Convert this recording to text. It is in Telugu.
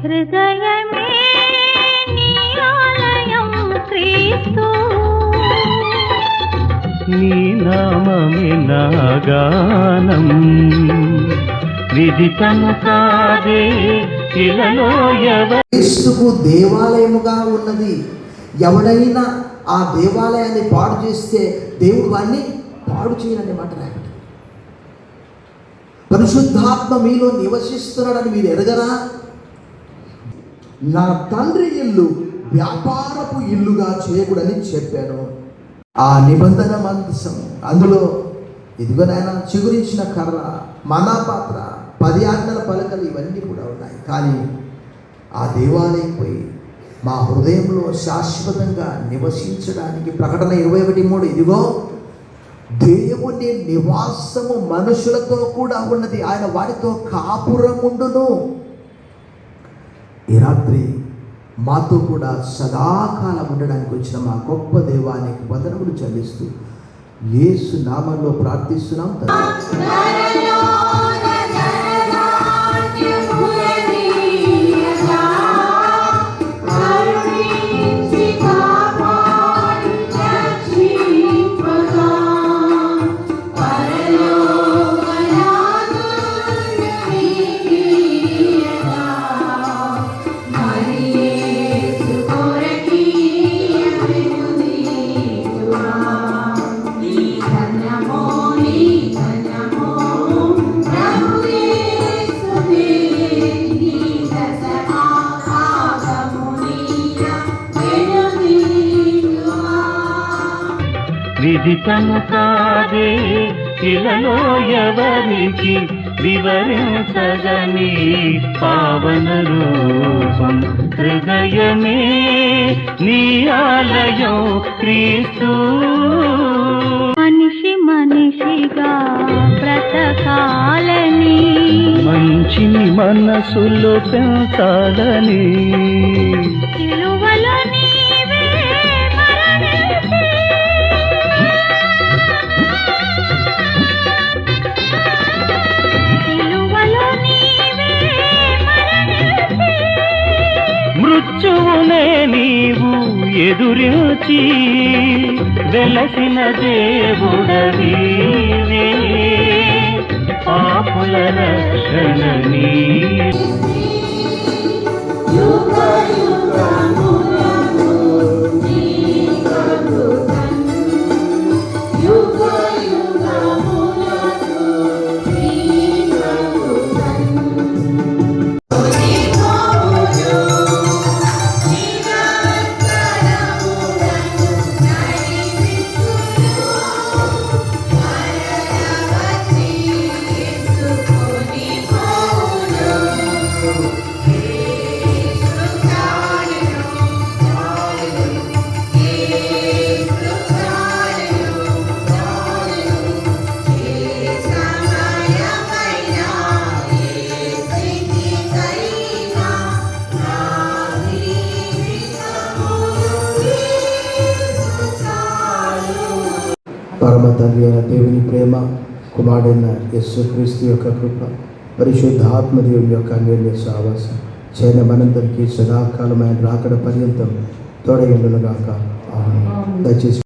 హృదయమే నీ ఆలయం క్రీస్తు, నీ నామమే నా గానం, విదితము కాదే ఇలలో క్రీస్తుకు దేవాలయముగా ఉన్నది. ఎవడైనా ఆ దేవాలయాన్ని పాడు చేస్తే దేవుడు వాడిని పాడు చేయనని మాట రాయబడి. పరిశుద్ధాత్మ మీలో నివసిస్తున్నాడని మీరు ఎరగరా? నా తండ్రి ఇల్లు వ్యాపారపు ఇల్లుగా చేయకూడని చెప్పాను. ఆ నిబంధన మందసం అందులో ఇదిగో నాయన చిగురించిన కర్ర, మనా పాత్ర, 10 ఆజ్ఞల పలకలు ఇవన్నీ కూడా ఉన్నాయి. కానీ ఆ దేవాలయం పోయి మా హృదయంలో శాశ్వతంగా నివసించడానికి ప్రకటన 21:3 ఇదిగో దేవుని నివాసము మనుషులతో కూడా ఉన్నది, ఆయన వారితో కాపురముండును. ఈ రాత్రి మాతో కూడా సదాకాలం ఉండడానికి వచ్చిన మా గొప్ప దేవానికి వందనములు చెల్లిస్తూ యేసు నామములో ప్రార్థిస్తున్నాం. విదితము కాదే ఇలలో ఎవరికి వివరించగని పావన రూపం, హృదయమే నీ ఆలయం క్రీస్తు. మనిషి మనిషిగా బ్రతకాలని, మంచిని మనసులో పెంచాలని, సిలువలో నీవే మరణించి, సిలువలో నీవే మరణించి, మృత్యువునే నీవు ఎదురించి వెలసిన దేవుడవీవే, పాపుల రక్షణ నీవే. పరమ తండ్రి అయిన దేవుని ప్రేమ, కుమారుడైన యేసుక్రీస్తు యొక్క కృప, పరిశుద్ధాత్మ దేవుని యొక్క అన్యోన్య సహవాసం చేయన మనందరికీ సదాకాలమైన రాకడ పర్యంతం తోడయుండును గాక. ఆమేన్. దయచేసి